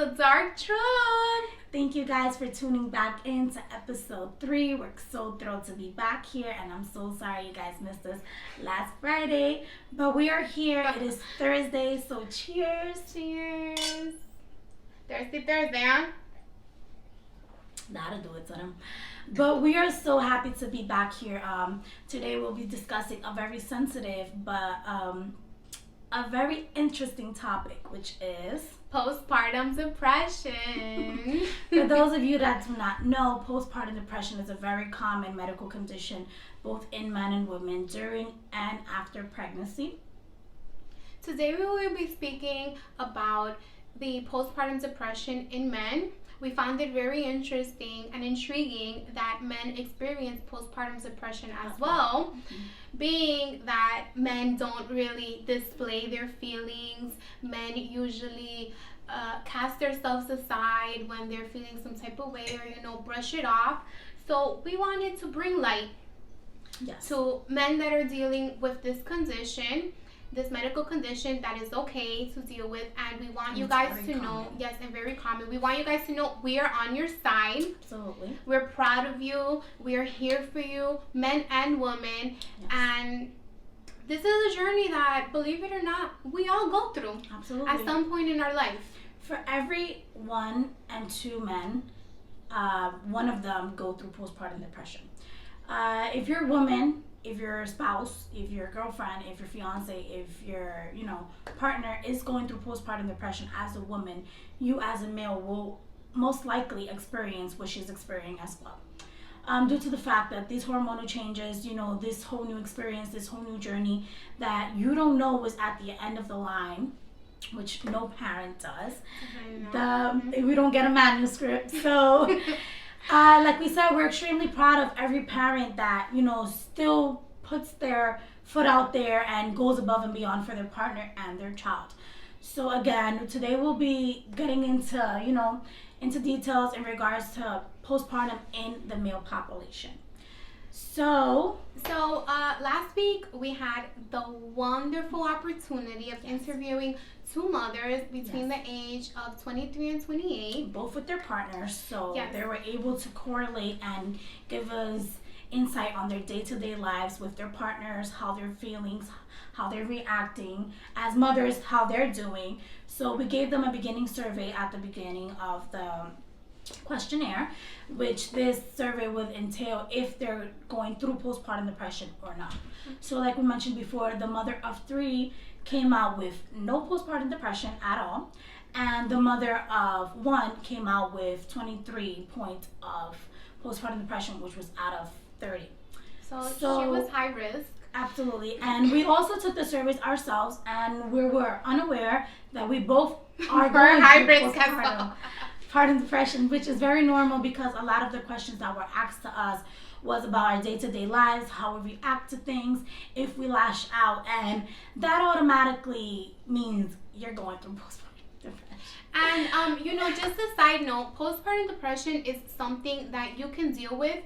the dark truth. Thank you guys for tuning back into episode 3. We're so thrilled to be back here, and I'm so sorry you guys missed us last Friday, but we are here. It is Thursday, so cheers. Cheers. Thursday, huh? That'll do it to them. But we are so happy to be back here. Today we'll be discussing a very sensitive but a very interesting topic, which is postpartum depression. For those of you that do not know, postpartum depression is a very common medical condition both in men and women during and after pregnancy. Today we will be speaking about the postpartum depression in men. We found it very interesting and intriguing that men experience postpartum depression as well, being that men don't really display their feelings. Men usually cast themselves aside when they're feeling some type of way or, brush it off. So we wanted to bring light to men that are dealing with this condition, this medical condition that is okay to deal with, and we want you guys to know, yes, and very common. We want you guys to know we are on your side. Absolutely. We're proud of you. We are here for you, men and women. Yes. And this is a journey that, believe it or not, we all go through. Absolutely. At some point in our life. For every 1 and 2 men, one of them go through postpartum depression. If you're a woman, if your spouse, if your girlfriend, if your fiance, if your partner is going through postpartum depression as a woman, you as a male will most likely experience what she's experiencing as well. Due to the fact that these hormonal changes, this whole new experience, this whole new journey that you don't know was at the end of the line, which no parent does. We don't get a manuscript, so. Like we said, we're extremely proud of every parent that, still puts their foot out there and goes above and beyond for their partner and their child. So again, today we'll be getting into details in regards to postpartum in the male population. So last week we had the wonderful opportunity of interviewing 2 mothers between the age of 23 and 28. Both with their partners, so they were able to correlate and give us insight on their day-to-day lives with their partners, how they're feeling, how they're reacting, as mothers, how they're doing. So we gave them a beginning survey at the beginning of the questionnaire, which this survey would entail if they're going through postpartum depression or not. So like we mentioned before, the mother of 3 came out with no postpartum depression at all, and the mother of 1 came out with 23 points of postpartum depression, which was out of 30. So she was high risk. Absolutely. And we also took the surveys ourselves, and we were unaware that we both are going high risk postpartum depression, which is very normal because a lot of the questions that were asked to us was about our day-to-day lives, how we react to things, if we lash out, and that automatically means you're going through postpartum depression. And just a side note, postpartum depression is something that you can deal with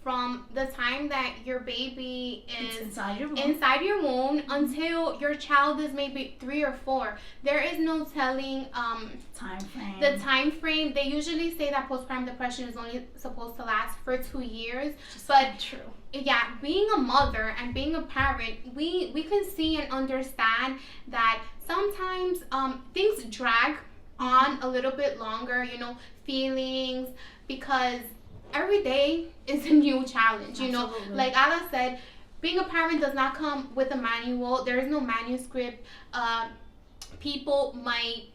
from the time that your baby is inside your womb until your child is maybe 3 or 4. There is no telling the time frame. They usually say that postpartum depression is only supposed to last for 2 years. But true. Yeah, being a mother and being a parent, we can see and understand that sometimes things drag on a little bit longer, feelings, because every day is a new challenge. Absolutely. Like Ala said, being a parent does not come with a manual. There is no manuscript. People might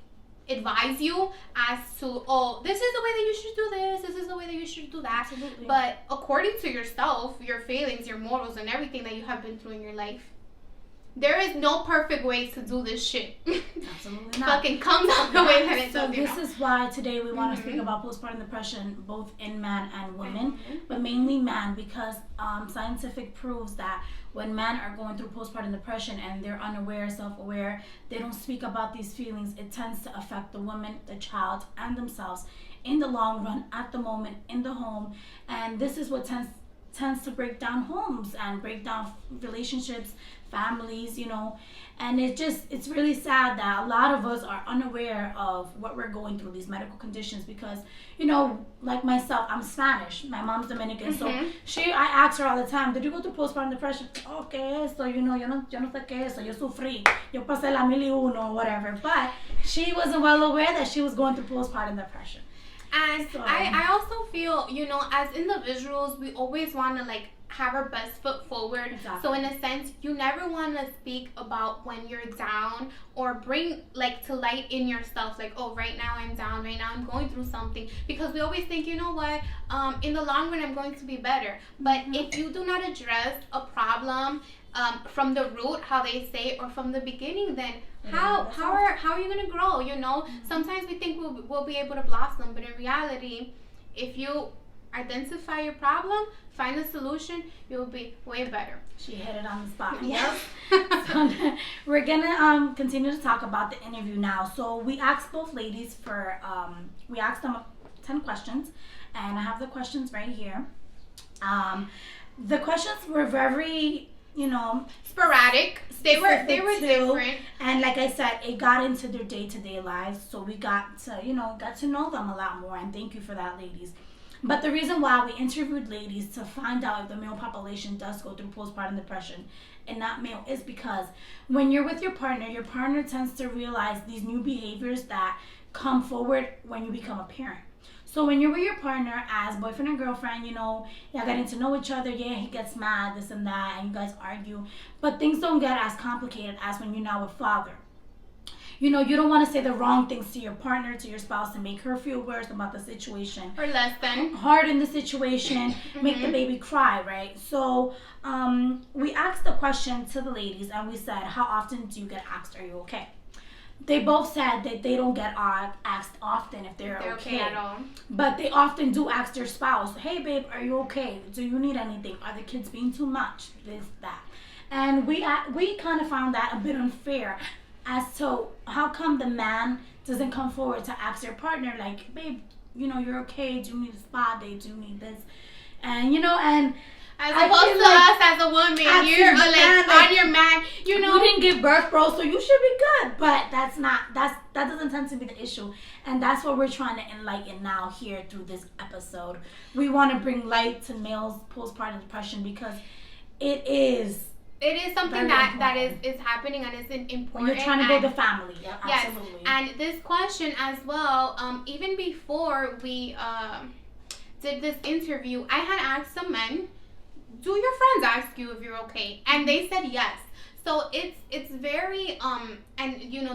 advise you as to, this is the way that you should do this is the way that you should do that. Absolutely. But according to yourself, your feelings, your morals, and everything that you have been through in your life, there is no perfect way to do this shit. Absolutely not. Fucking comes out the way that it does. So this is why today we want to speak about postpartum depression both in men and women, but mainly men, because scientific proves that when men are going through postpartum depression and they're unaware, self-aware, they don't speak about these feelings, it tends to affect the woman, the child, and themselves in the long run, at the moment, in the home. And this is what tends to break down homes and break down relationships, families, and it's really sad that a lot of us are unaware of what we're going through, these medical conditions, because like myself, I'm Spanish, my mom's Dominican, so I ask her all the time, did you go through postpartum depression? Oh, que esto, yo no sé qué eso, yo sufrí, yo pasé la 1001 or whatever, but she wasn't well aware that she was going through postpartum depression. And so, I also feel, as individuals, we always want to have our best foot forward. Exactly. So in a sense, you never want to speak about when you're down or bring to light in yourself, oh, right now I'm down, right now I'm going through something, because we always think, in the long run I'm going to be better. But if you do not address a problem from the root, how they say, or from the beginning, then how are you going to grow? Sometimes we think we'll be able to blossom, but in reality, if you identify your problem, find a solution, you'll be way better. She hit it on the spot. Yep. So we're gonna continue to talk about the interview now. So we asked both ladies we asked them 10 questions, and I have the questions right here. The questions were very sporadic. They were different, and like I said, it got into their day-to-day lives, so we got to know them a lot more, and thank you for that, ladies. But the reason why we interviewed ladies to find out if the male population does go through postpartum depression and not male is because when you're with your partner tends to realize these new behaviors that come forward when you become a parent. So when you're with your partner as boyfriend and girlfriend, y'all getting to know each other. Yeah, he gets mad, this and that, and you guys argue. But things don't get as complicated as when you're now with father. You don't want to say the wrong things to your partner, to your spouse, and make her feel worse about the situation. Or less than. Harden the situation, make the baby cry, right? So we asked the question to the ladies, and we said, how often do you get asked, are you okay? They both said that they don't get asked often if they're okay at all. But they often do ask their spouse, hey babe, are you okay? Do you need anything? Are the kids being too much? This, that. And we kind of found that a bit unfair as to how come the man doesn't come forward to ask their partner, like, babe, you're okay? Do you need a spa day? Do you need this? And, and as opposed to us as a woman, you're on your man, You didn't give birth, bro, so you should be good. But that doesn't tend to be the issue. And that's what we're trying to enlighten now here through this episode. We want to bring light to males' postpartum depression because it is something that is happening and is important. When you're trying to build a family. Yeah, absolutely. Yes. And this question as well, even before we did this interview, I had asked some men, do your friends ask you if you're okay? And they said yes. So it's very and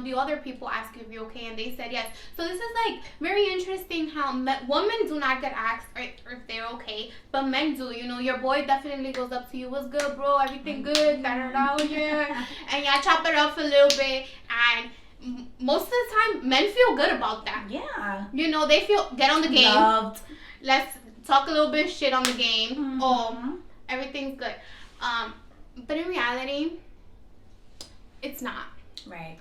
the other people ask you if you're okay, and they said yes. So this is very interesting how women do not get asked if they're okay, but men do. Your boy definitely goes up to you, what's good, bro? Everything good? Yeah. And y'all chop it up a little bit, and most of the time men feel good about that. Yeah. They feel get on the game. Loved. Let's talk a little bit of shit on the game. Oh, everything's good. But in reality, it's not. Right.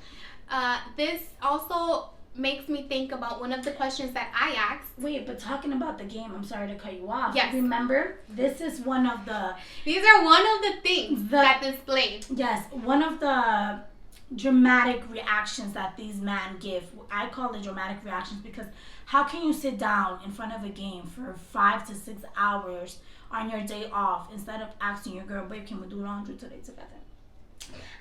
This also makes me think about one of the questions that I asked. Wait, but talking about the game, I'm sorry to cut you off. Yes. Remember, this is one of the... These are one of the things that displayed. Yes, one of the dramatic reactions that these men give. I call it dramatic reactions because how can you sit down in front of a game for 5 to 6 hours on your day off instead of asking your girl, babe, can we do laundry today together?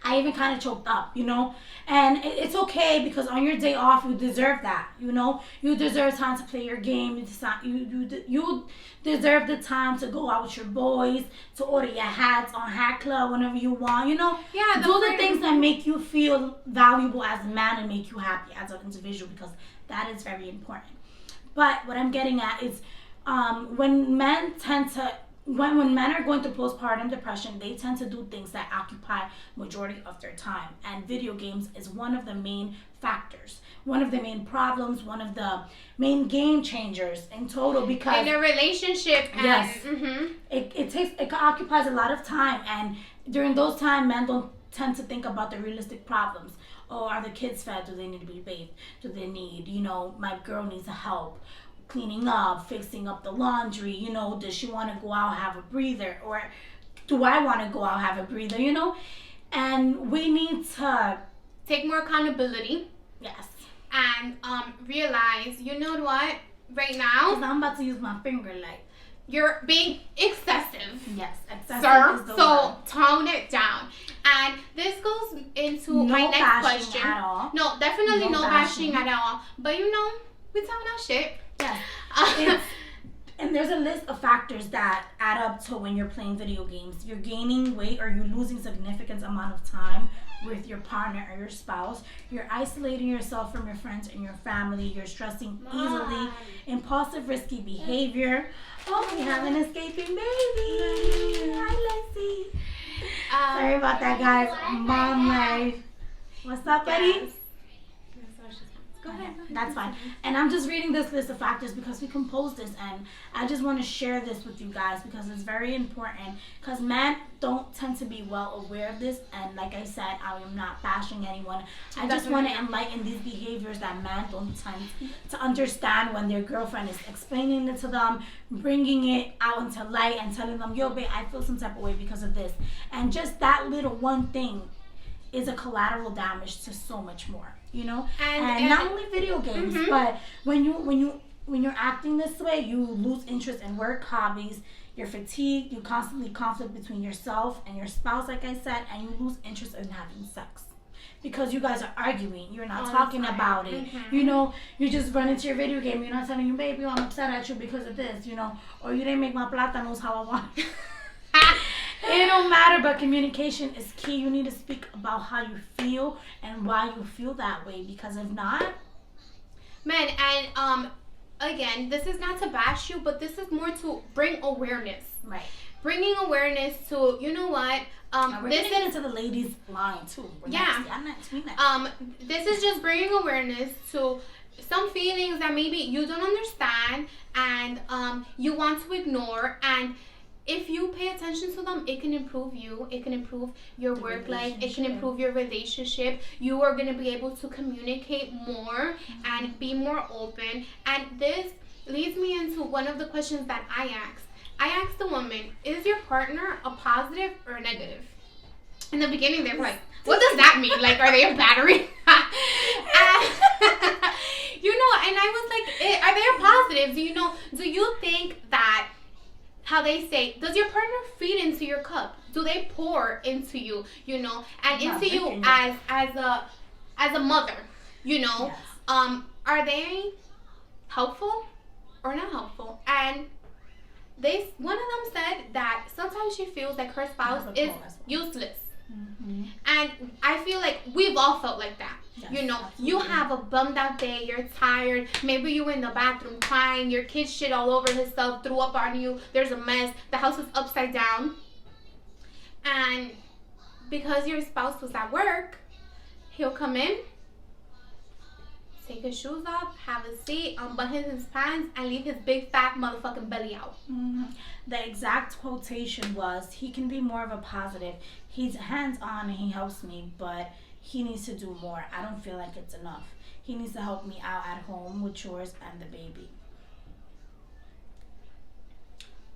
I even kind of choked up, and it's okay because on your day off you deserve that, you deserve time to play your game, you deserve the time to go out with your boys, to order your hats on Hat Club whenever you want, Yeah, do the things that make you feel valuable as a man and make you happy as an individual, because that is very important. But what I'm getting at is when men are going through postpartum depression, they tend to do things that occupy majority of their time, and video games is one of the main factors, one of the main problems, one of the main game changers in total, because in a relationship. Yes. It occupies a lot of time, and during those times, men don't tend to think about the realistic problems. Oh, are the kids fed? Do they need to be bathed? Do they need, my girl needs help cleaning up, fixing up the laundry, does she want to go out have a breather, or do I want to go out have a breather, And we need to take more accountability. Yes. And realize, you know what? Right now, because I'm about to use my finger like. You're being excessive. Yes, excessive sir. Is the so word. Tone it down. And this goes into no my next question. At all. No, definitely no bashing at all. But you know, we talking our shit. Yes. And there's a list of factors that add up to when you're playing video games. You're gaining weight or you're losing significant amount of time with your partner or your spouse. You're isolating yourself from your friends and your family. You're stressing easily. Impulsive, risky behavior. Oh, we have an escaping baby. Hi, Lexi. Sorry about that, guys. Mom life. What's up, buddy? Go ahead. That's fine. And I'm just reading this list of factors because we composed this, and I just want to share this with you guys because it's very important. Because men don't tend to be well aware of this, and like I said, I am not bashing anyone. I just want to enlighten these behaviors that men don't tend to understand when their girlfriend is explaining it to them, bringing it out into light, and telling them, "Yo, babe, I feel some type of way because of this." And just that little one thing is a collateral damage to so much more. You know, and not only video games, but when you're acting this way, you lose interest in work, hobbies, you're fatigued, you constantly conflict between yourself and your spouse, like I said, and you lose interest in having sex because you guys are arguing. You're not talking about it. You know, you just run into your video game. You're not telling you, baby, I'm upset at you because of this. You know, or you didn't make my plátanos how I want. It don't matter, but communication is key. You need to speak about how you feel and why you feel that way, because if not, man, and again, this is not to bash you, but this is more to bring awareness. Right. Bringing awareness to, you know what? We're gonna get into the ladies' line too. I'm not doing that. This is just bringing awareness to some feelings that maybe you don't understand and you want to ignore, and if you pay attention to them, it can improve you. It can improve your work life. It can improve your relationship. You are going to be able to communicate more and be more open. And this leads me into one of the questions that I asked. I asked the woman, is your partner a positive or a negative? In the beginning, they were like, what does that mean? Like, are they a battery? You know, and I was like, are they a positive? Do you think that, how they say, does your partner feed into your cup? Do they pour into you, you know, and into you as a mother, you know? Yes. Are they helpful or not helpful? And one of them said that sometimes she feels like her spouse is useless. And I feel like we've all felt like that. Yes, you know, absolutely. You have a bummed out day, you're tired, maybe you're in the bathroom crying, your kid shit all over himself, threw up on you, there's a mess, the house is upside down. And because your spouse was at work, he'll come in, take his shoes off, have a seat, unbutton his pants, and leave his big fat motherfucking belly out. The exact quotation was, he can be more of a positive. He's hands-on and he helps me, but he needs to do more. I don't feel like it's enough. He needs to help me out at home with chores and the baby.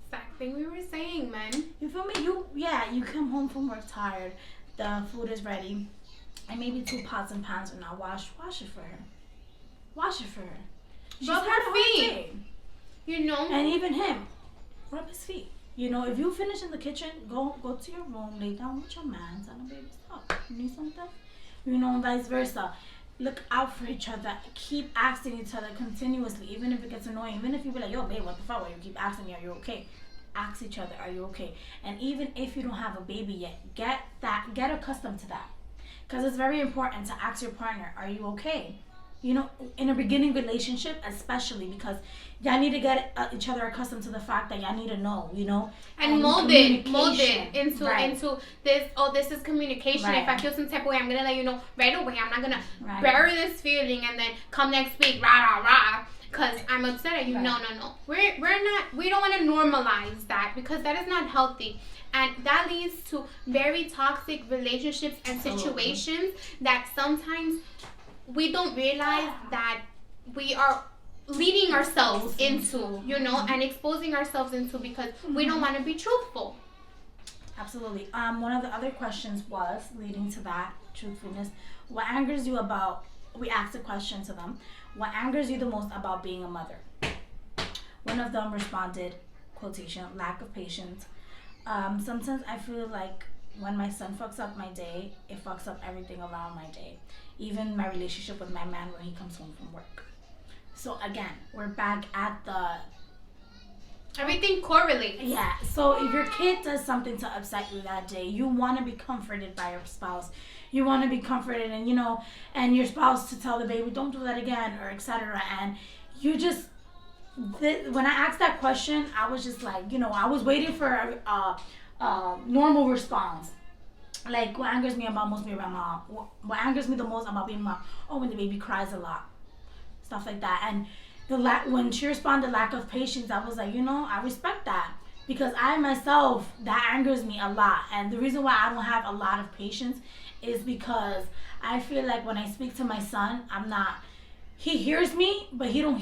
Exact thing we were saying, man. You feel me? You come home from work tired. The food is ready. And maybe 2 pots and pans are not washed. Wash it for her. Wash it for her. She's rub her feet. You know? And even him. Rub his feet. You know, if you finish in the kitchen, go to your room, lay down with your man, tell him, baby, stop. You need something? You know, and vice versa. Look out for each other. Keep asking each other continuously, even if it gets annoying. Even if you be like, yo, babe, what the fuck? Why you keep asking me, are you okay? Ask each other, are you okay? And even if you don't have a baby yet, get accustomed to that. Because it's very important to ask your partner, are you okay? You know, in a beginning relationship, especially, because y'all need to get each other accustomed to the fact that y'all need to know, you know, and mold it into this. Oh, this is communication. Right. If I feel some type of way, I'm gonna let you know right away. I'm not gonna bury this feeling and then come next week, rah rah rah, because I'm upset at you. Right. No. We don't want to normalize that, because that is not healthy. And that leads to very toxic relationships and situations that sometimes we don't realize that we are leading ourselves into, you know, and exposing ourselves into, because we don't want to be truthful. Absolutely. One of the other questions was leading to that truthfulness. What angers you about? We asked a question to them. What angers you the most about being a mother? One of them responded, quotation, lack of patience. Sometimes I feel like when my son fucks up my day, it fucks up everything around my day. Even my relationship with my man when he comes home from work. So again, we're back at the Everything correlates. yeah. So if your kid does something to upset you that day, you want to be comforted by your spouse. You want to be comforted, and and your spouse to tell the baby, don't do that again, or etc. And you just when I asked that question, I was just like, I was waiting for a normal response. Like, what angers me about most being my mom? What angers me the most about being mom? Oh, when the baby cries a lot, stuff like that. And when she responded lack of patience, I was like, I respect that, because I myself, that angers me a lot. And the reason why I don't have a lot of patience is because I feel like when I speak to my son, he hears me, but he doesn't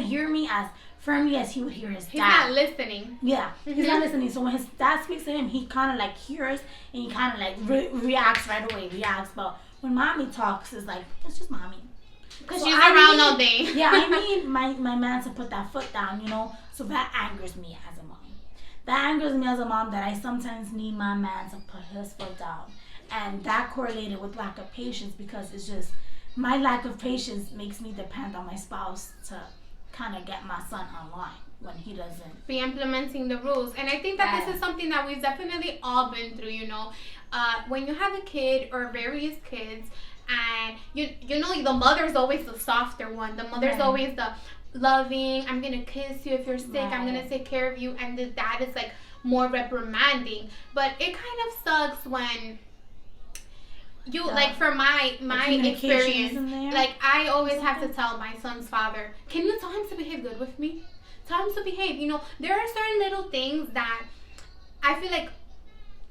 hear me as firmly as he would hear his dad. He's not listening. Yeah, he's not listening. So when his dad speaks to him, he kind of like hears, and he kind of like reacts right away. But when mommy talks, it's like, it's just mommy. Because she's around all day. Yeah, I need my man to put that foot down, So that angers me as a mom. That angers me as a mom, that I sometimes need my man to put his foot down. And that correlated with lack of patience, because it's just my lack of patience makes me depend on my spouse to kind of get my son online when he doesn't be implementing the rules. And I think that this is something that we've definitely all been through, when you have a kid or various kids, and the mother's always the softer one. The mother's always the loving, I'm gonna kiss you if you're sick, I'm gonna take care of you, and the dad is like more reprimanding. But it kind of sucks when you like, for my experience, like, I always have to tell my son's father, can you tell him to behave good with me? Tell him to behave. There are certain little things that I feel like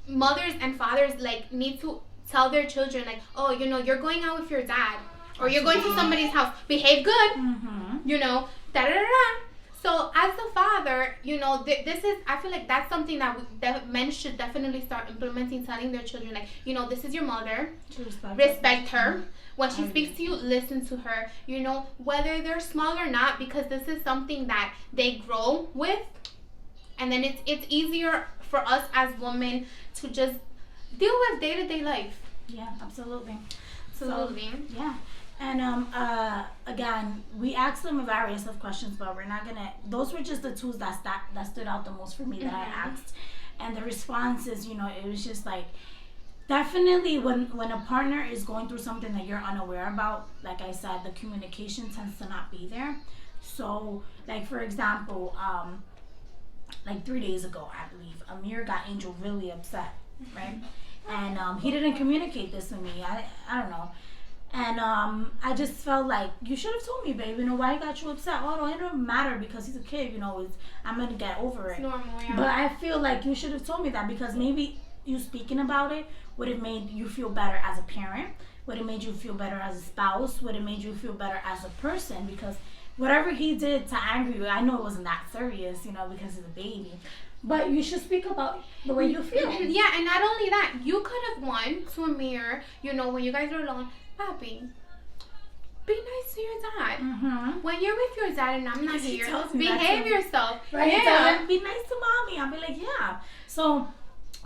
mothers and fathers like need to tell their children, like, oh, you're going out with your dad, or you're going to somebody's house, behave good, da da da da. So as the father, this is, I feel like that's something that men should definitely start implementing, telling their children, like, this is your mother, respect her. When she speaks to you, listen to her, whether they're small or not, because this is something that they grow with. And then it's easier for us as women to just deal with day-to-day life. Yeah, absolutely. Absolutely. So, yeah. And again, we asked them a various of questions, but we're not gonna. Those were just the tools that stood out the most for me that I asked, and the responses. It was just like, definitely when a partner is going through something that you're unaware about, like I said, the communication tends to not be there. So, like, for example, like 3 days ago, I believe, Amir got Angel really upset, right? And he didn't communicate this to me. I don't know. And I just felt like, you should have told me, babe. Why got you upset? Oh, no, it don't matter, because he's a kid. I'm gonna get over it. It's normal, yeah. But I feel like you should have told me that, because maybe you speaking about it would have made you feel better as a parent. Would have made you feel better as a spouse. Would have made you feel better as a person, because whatever he did to anger you, I know it wasn't that serious, because he's a baby. But you should speak about the way you feel. Yeah, and not only that, you could have won to Amir, when you guys are alone, Papi, be nice to your dad. When you're with your dad and I'm not here, behave yourself. Right? Yeah. Be nice to mommy. I'll be like, yeah. So,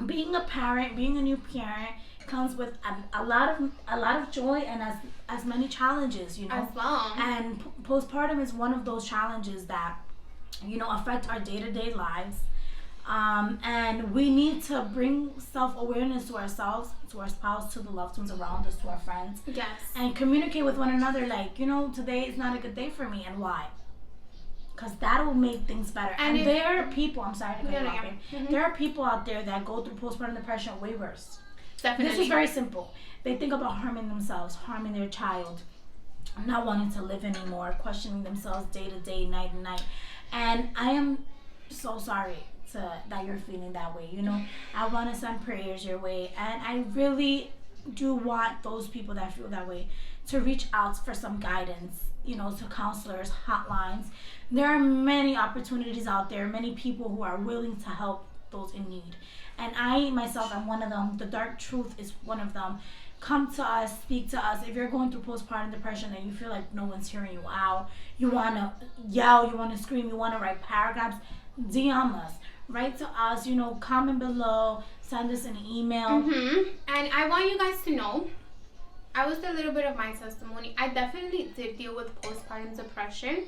being a parent, being a new parent, comes with a lot of joy and as many challenges, As well. And postpartum is one of those challenges that affect our day-to-day lives. And we need to bring self-awareness to ourselves, to our spouse, to the loved ones around us, to our friends. Yes. And communicate with one another, like, today is not a good day for me, and why? Because that will make things better. And there are people, I'm sorry to cut you off, there are people out there that go through postpartum depression way worse. Definitely. This is very simple. They think about harming themselves, harming their child, not wanting to live anymore, questioning themselves day to day, night to night. And I am so sorry that you're feeling that way. I want to send prayers your way, and I really do want those people that feel that way to reach out for some guidance, to counselors, hotlines. There are many opportunities out there, many people who are willing to help those in need. And I myself am one of them. The dark truth is one of them. Come to us, speak to us. If you're going through postpartum depression and you feel like no one's hearing you out, you want to yell, you want to scream, you want to write paragraphs, DM us. Write to us, comment below, send us an email. And I want you guys to know, I was a little bit of my testimony. I definitely did deal with postpartum depression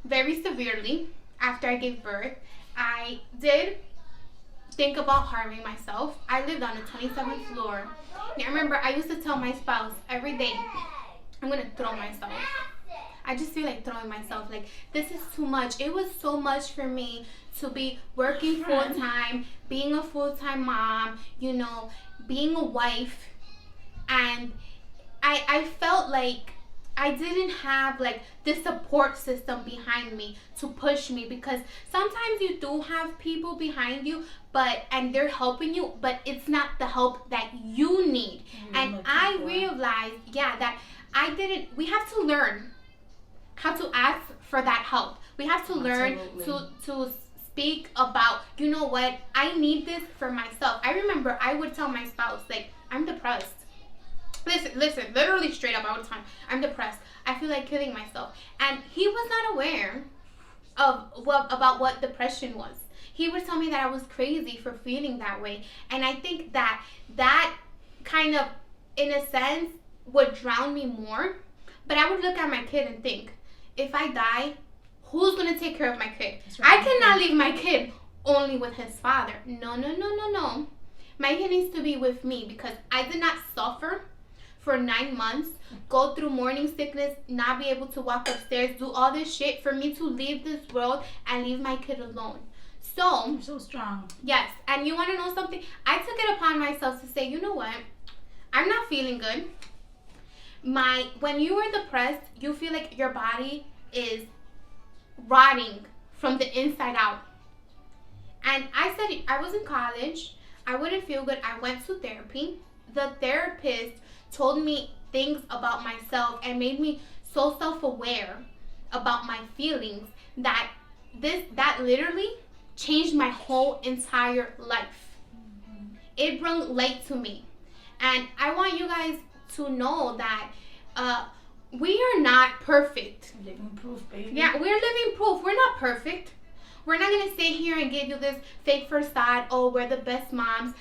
very severely after I gave birth. I did think about harming myself. I lived on the 27th floor. I remember I used to tell my spouse every day, I'm going to throw myself. I just feel like throwing myself. Like, this is too much. It was so much for me to be working full-time, being a full-time mom, being a wife. And I felt like I didn't have like this support system behind me to push me, because sometimes you do have people behind you and they're helping you, but it's not the help that you need. And I realized that we have to learn how to ask for that help. We have to learn to speak about, what, I need this for myself. I remember I would tell my spouse, like, I'm depressed. Listen, literally straight up, I would tell him, I'm depressed. I feel like killing myself. And he was not aware about what depression was. He would tell me that I was crazy for feeling that way. And I think that kind of, in a sense, would drown me more. But I would look at my kid and think, if I die, who's going to take care of my kid? Right. I cannot leave my kid only with his father. No. My kid needs to be with me, because I did not suffer for 9 months, go through morning sickness, not be able to walk upstairs, do all this shit for me to leave this world and leave my kid alone. So, you're so strong. Yes. And you want to know something? I took it upon myself to say, you know what? I'm not feeling good. When you are depressed, you feel like your body is rotting from the inside out. And I said, I was in college. I wouldn't feel good. I went to therapy. The therapist told me things about myself and made me so self-aware about my feelings that literally changed my whole entire life. It brought light to me. And I want you guys to know that we are not perfect. Living proof, baby. Yeah, we're living proof. We're not perfect. We're not going to sit here and give you this fake facade, we're the best moms.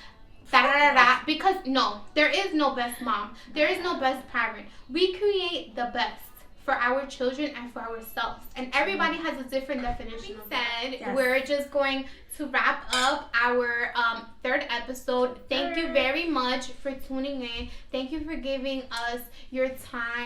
Because no, there is no best mom. There is no best parent. We create the best for our children and for ourselves. And everybody has a different definition of that. Yes. We're just going to wrap up our third episode. Thank you very much for tuning in. Thank you for giving us your time.